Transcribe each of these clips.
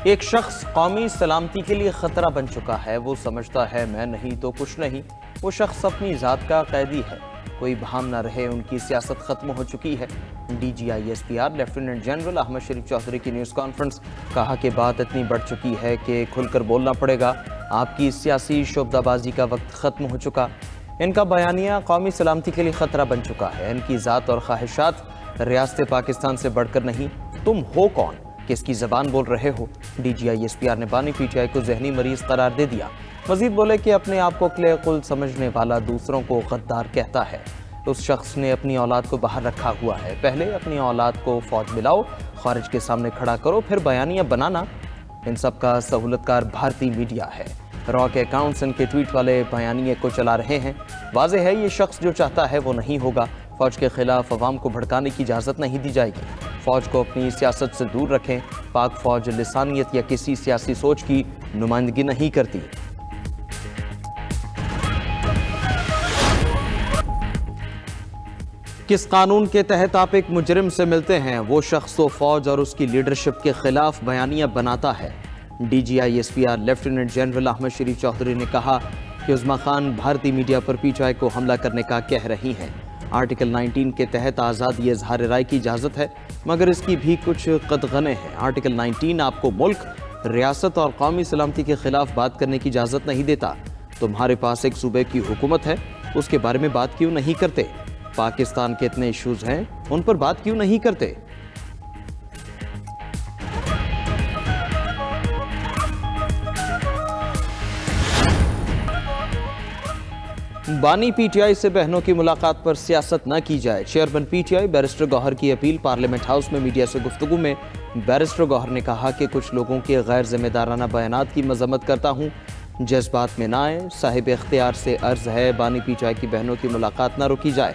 ایک شخص قومی سلامتی کے لیے خطرہ بن چکا ہے۔ وہ سمجھتا ہے میں نہیں تو کچھ نہیں۔ وہ شخص اپنی ذات کا قیدی ہے۔ کوئی بہام نہ رہے، ان کی سیاست ختم ہو چکی ہے۔ D G I S P R lieutenant general Ahmed Sharif Chaudhry کی نیوز کانفرنس۔ کہا کہ بات اتنی بڑھ چکی ہے کہ کھل کر بولنا پڑے گا۔ آپ کی سیاسی شعبدہ بازی کا وقت ختم ہو چکا۔ ان کا بیانیہ قومی سلامتی کے لیے خطرہ بن چکا ہے۔ ان کی ذات اور خواہشات ریاست پاکستان سے بڑھ کر نہیں۔ تم ہو کون؟ کس کی زبان بول رہے ہو؟ D G I S P R نے بانی پی ٹی آئی کو ذہنی مریض قرار دے دیا۔ مزید بولے کہ اپنے آپ کو قلعہ قل سمجھنے والا دوسروں کو غدار کہتا ہے۔ اس شخص نے اپنی اولاد کو باہر رکھا ہوا ہے۔ پہلے اپنی اولاد کو فوج ملاؤ، خارج کے سامنے کھڑا کرو، پھر بیانیہ بنانا۔ ان سب کا سہولت کار بھارتی میڈیا ہے۔ را کے اکاؤنٹس ان کے ٹویٹ والے بیانیے کو چلا رہے ہیں۔ واضح ہے یہ شخص جو چاہتا ہے وہ نہیں ہوگا۔ فوج کے خلاف عوام کو بھڑکانے کی اجازت نہیں دی جائے گی۔ فوج کو اپنی سیاست سے دور رکھیں۔ پاک فوج لسانیت یا کسی سیاسی سوچ کی نمائندگی نہیں کرتی۔ کس قانون کے تحت آپ ایک مجرم سے ملتے ہیں؟ وہ شخص تو فوج اور اس کی لیڈرشپ کے خلاف بیانیہ بناتا ہے۔ D G I S P R lieutenant general Ahmed Sharif Chaudhry نے کہا کہ عظمیٰ خان بھارتی میڈیا پر پی ٹی آئی کو حملہ کرنے کا کہہ رہی ہیں۔ آرٹیکل 19 کے تحت آزادی اظہار رائے کی اجازت ہے، مگر اس کی بھی کچھ قدغنے ہیں۔ آرٹیکل 19 آپ کو ملک، ریاست اور قومی سلامتی کے خلاف بات کرنے کی اجازت نہیں دیتا۔ تمہارے پاس ایک صوبے کی حکومت ہے، اس کے بارے میں بات کیوں نہیں کرتے؟ پاکستان کے اتنے ایشوز ہیں، ان پر بات کیوں نہیں کرتے؟ بانی پی ٹی آئی سے بہنوں کی ملاقات پر سیاست نہ کی جائے۔ Chairman P T I barrister Gohar کی اپیل۔ پارلیمنٹ ہاؤس میں میڈیا سے گفتگو میں بیرسٹر گوہر نے کہا کہ کچھ لوگوں کے غیر ذمہ دارانہ بیانات کی مذمت کرتا ہوں۔ جذبات میں نہ آئے۔ صاحب اختیار سے عرض ہے بانی پی ٹی آئی کی بہنوں کی ملاقات نہ روکی جائے۔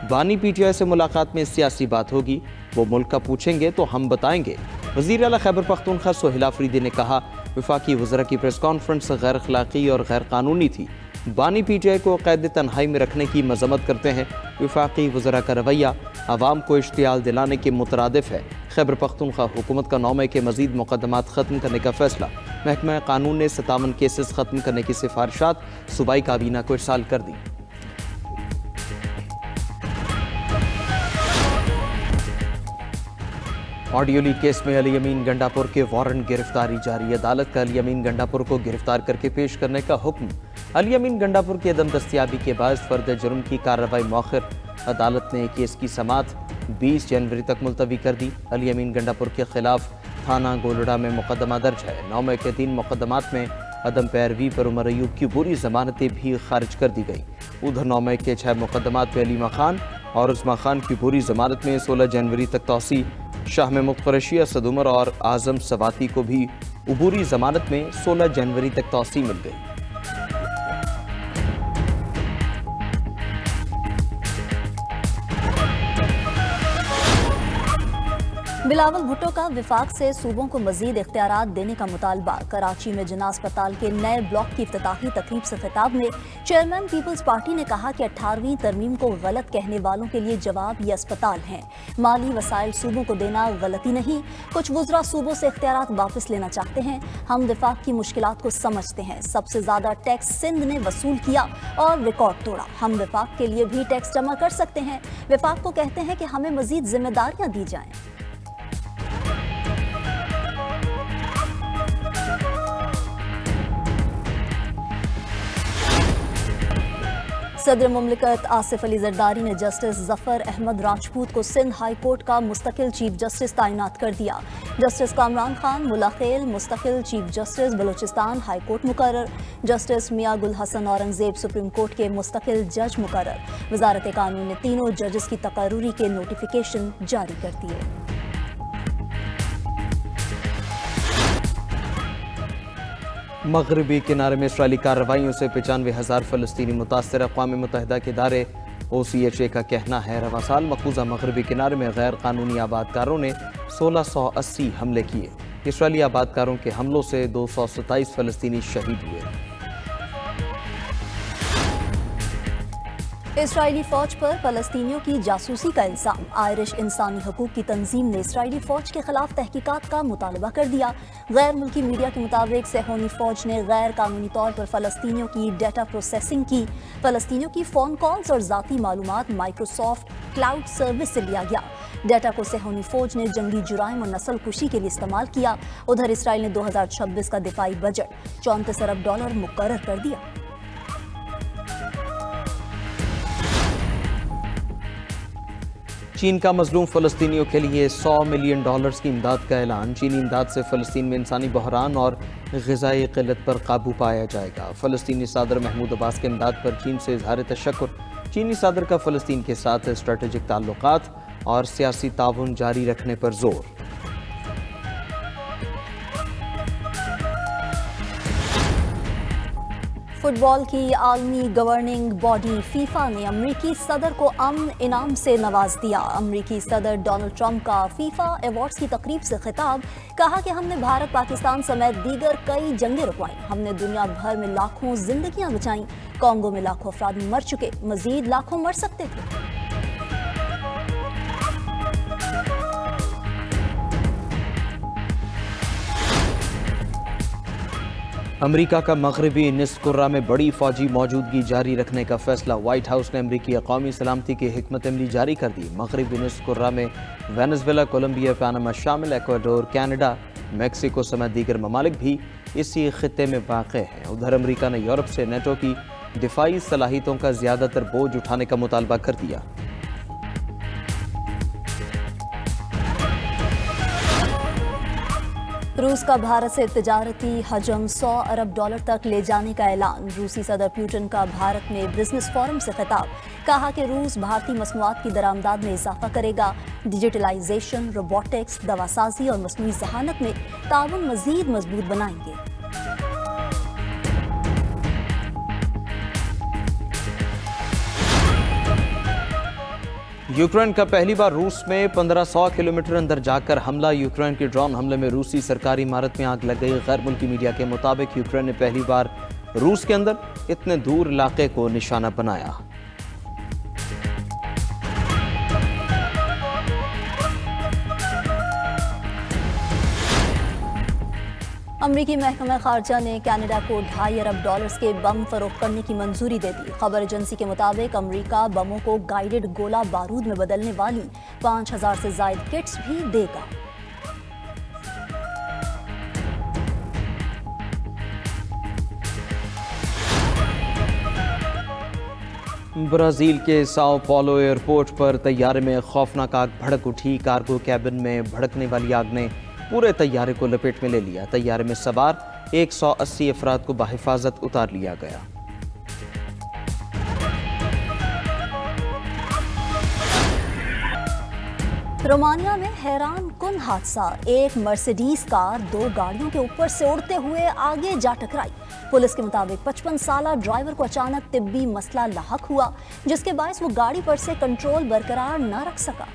بانی پی ٹی آئی سے ملاقات میں سیاسی بات ہوگی، وہ ملک کا پوچھیں گے تو ہم بتائیں گے۔ وزیر اعلیٰ خیبر پختونخوا سہیل آفریدی نے کہا وفاقی وزراء کی پریس کانفرنس غیر اخلاقی اور غیر قانونی تھی۔ بانی پی ٹی آئی کو قید تنہائی میں رکھنے کی مذمت کرتے ہیں۔ وفاقی وزراء کا رویہ عوام کو اشتعال دلانے کے مترادف ہے۔ خیبر پختونخوا حکومت کا 9 مئی کے مزید مقدمات ختم کرنے کا فیصلہ۔ محکمہ قانون نے 57 کیسز ختم کرنے کی سفارشات صوبائی کابینہ کو ارسال کر دی۔ آڈیو لیک کیس میں علی امین گنڈاپور کے وارنٹ گرفتاری جاری۔ عدالت کا علی امین گنڈاپور کو گرفتار کر کے پیش کرنے کا حکم۔ علی امین گنڈاپور کی عدم دستیابی کے باعث فرد جرم کی کارروائی مؤخر۔ عدالت نے کیس کی سماعت 20 جنوری تک ملتوی کر دی۔ علی امین گنڈاپور کے خلاف تھانہ گولڑا میں مقدمہ درج ہے۔ 9 مئی کے 3 مقدمات میں عدم پیروی پر عمر ایوب کی پوری ضمانتیں بھی خارج کر دی گئیں۔ ادھر 9 مئی کے 6 مقدمات میں علیمہ خان اور عظمیٰ خان کی پوری ضمانت میں 16 جنوری تک توسیع۔ شاہ محمود قریشی، اسد عمر اور اعظم سواتی کو بھی عبوری ضمانت میں 16 جنوری تک توسیع مل گئی۔ بلاول بھٹو کا وفاق سے صوبوں کو مزید اختیارات دینے کا مطالبہ۔ کراچی میں جناح اسپتال کے نئے بلاک کی افتتاحی تقریب سے خطاب میں چیئرمین پیپلز پارٹی نے کہا کہ 18ویں ترمیم کو غلط کہنے والوں کے لیے جواب یہ اسپتال ہیں۔ مالی وسائل صوبوں کو دینا غلطی نہیں۔ کچھ وزراء صوبوں سے اختیارات واپس لینا چاہتے ہیں۔ ہم وفاق کی مشکلات کو سمجھتے ہیں۔ سب سے زیادہ ٹیکس سندھ نے وصول کیا اور ریکارڈ توڑا۔ ہم وفاق کے لیے بھی ٹیکس جمع کر سکتے ہیں۔ وفاق کو کہتے ہیں کہ ہمیں مزید ذمہ داریاں دی جائیں۔ صدر مملکت آصف علی زرداری نے جسٹس ظفر احمد راجپوت کو سندھ ہائی کورٹ کا مستقل چیف جسٹس تعینات کر دیا۔ جسٹس کامران خان ملاخیل مستقل chief justice Balochistan high court مقرر۔ جسٹس میاں گل حسن اورنگزیب سپریم کورٹ کے مستقل جج مقرر۔ وزارت قانون نے تینوں ججز کی تقرری کے نوٹیفیکیشن جاری کر دیے۔ مغربی کنارے میں اسرائیلی کارروائیوں سے 95,000 فلسطینی متاثر۔ اقوام متحدہ کے ادارے OCHA کا کہنا ہے رواں سال مقبوضہ مغربی کنارے میں غیر قانونی آباد کاروں نے 1680 حملے کیے۔ اسرائیلی آباد کاروں کے حملوں سے 227 فلسطینی شہید ہوئے۔ اسرائیلی فوج پر فلسطینیوں کی جاسوسی کا الزام۔ آئرش انسانی حقوق کی تنظیم نے اسرائیلی فوج کے خلاف تحقیقات کا مطالبہ کر دیا۔ غیر ملکی میڈیا کے مطابق صہیونی فوج نے غیر قانونی طور پر فلسطینیوں کی ڈیٹا پروسیسنگ کی۔ فلسطینیوں کی فون کالز اور ذاتی معلومات مائکروسافٹ کلاؤڈ سروس سے لیا گیا۔ ڈیٹا کو صہیونی فوج نے جنگی جرائم اور نسل کشی کے لیے استعمال کیا۔ ادھر اسرائیل نے 2026 کا دفاعی بجٹ $34 ارب مقرر کر دیا۔ چین کا مظلوم فلسطینیوں کے لیے $100 ملین کی امداد کا اعلان۔ چینی امداد سے فلسطین میں انسانی بحران اور غذائی قلت پر قابو پایا جائے گا۔ فلسطینی صدر محمود عباس کے امداد پر چین سے اظہار تشکر۔ چینی صدر کا فلسطین کے ساتھ اسٹریٹجک تعلقات اور سیاسی تعاون جاری رکھنے پر زور۔ فٹ بال کی عالمی گورننگ باڈی فیفا نے امریکی صدر کو امن انعام سے نواز دیا۔ امریکی صدر ڈونلڈ ٹرمپ کا فیفا ایوارڈز کی تقریب سے خطاب۔ کہا کہ ہم نے بھارت، پاکستان سمیت دیگر کئی جنگیں رکوائیں۔ ہم نے دنیا بھر میں لاکھوں زندگیاں بچائیں۔ کانگو میں لاکھوں افراد مر چکے، مزید لاکھوں مر سکتے تھے۔ امریکہ کا مغربی نصف کرہ میں بڑی فوجی موجودگی جاری رکھنے کا فیصلہ۔ وائٹ ہاؤس نے امریکی قومی سلامتی کی حکمت عملی جاری کر دی۔ مغربی نصف کرہ میں وینزویلا، کولمبیا، پاناما شامل، ایکواڈور، کینیڈا، میکسیکو سمیت دیگر ممالک بھی اسی خطے میں واقع ہیں۔ ادھر امریکہ نے یورپ سے نیٹو کی دفاعی صلاحیتوں کا زیادہ تر بوجھ اٹھانے کا مطالبہ کر دیا۔ روس کا بھارت سے تجارتی حجم $100 ارب تک لے جانے کا اعلان۔ روسی صدر پیوٹن کا بھارت میں بزنس فورم سے خطاب۔ کہا کہ روس بھارتی مصنوعات کی درآمدات میں اضافہ کرے گا۔ ڈیجیٹلائزیشن، روبوٹکس، دواسازی اور مصنوعی ذہانت میں تعاون مزید مضبوط بنائیں گے۔ یوکرین کا پہلی بار روس میں 1500 کلومیٹر اندر جا کر حملہ۔ یوکرین کے ڈرون حملے میں روسی سرکاری عمارت میں آگ لگ گئی۔ غیر ملکی میڈیا کے مطابق یوکرین نے پہلی بار روس کے اندر اتنے دور علاقے کو نشانہ بنایا۔ امریکی محکمہ خارجہ نے کینیڈا کو $2.5 ارب کے بم فروخت کرنے کی منظوری دے دی۔ خبر ایجنسی کے مطابق امریکہ بموں کو گائیڈڈ گولہ بارود میں بدلنے والی 5000 سے زائد کٹس بھی دے گا۔ برازیل کے ساؤ پولو ایئرپورٹ پر طیارے میں خوفناک آگ بھڑک اٹھی۔ کارگو کیبن میں بھڑکنے والی آگ نے پورے طیارے کو لپیٹ میں لے لیا۔ طیارے میں سوار 180 افراد کو بحفاظت اتار لیا گیا۔ رومانیہ میں حیران کن حادثہ۔ ایک مرسیڈیز کار 2 گاڑیوں کے اوپر سے اڑتے ہوئے آگے جا ٹکرائی۔ پولیس کے مطابق 55 سالہ ڈرائیور کو اچانک طبی مسئلہ لاحق ہوا، جس کے باعث وہ گاڑی پر سے کنٹرول برقرار نہ رکھ سکا۔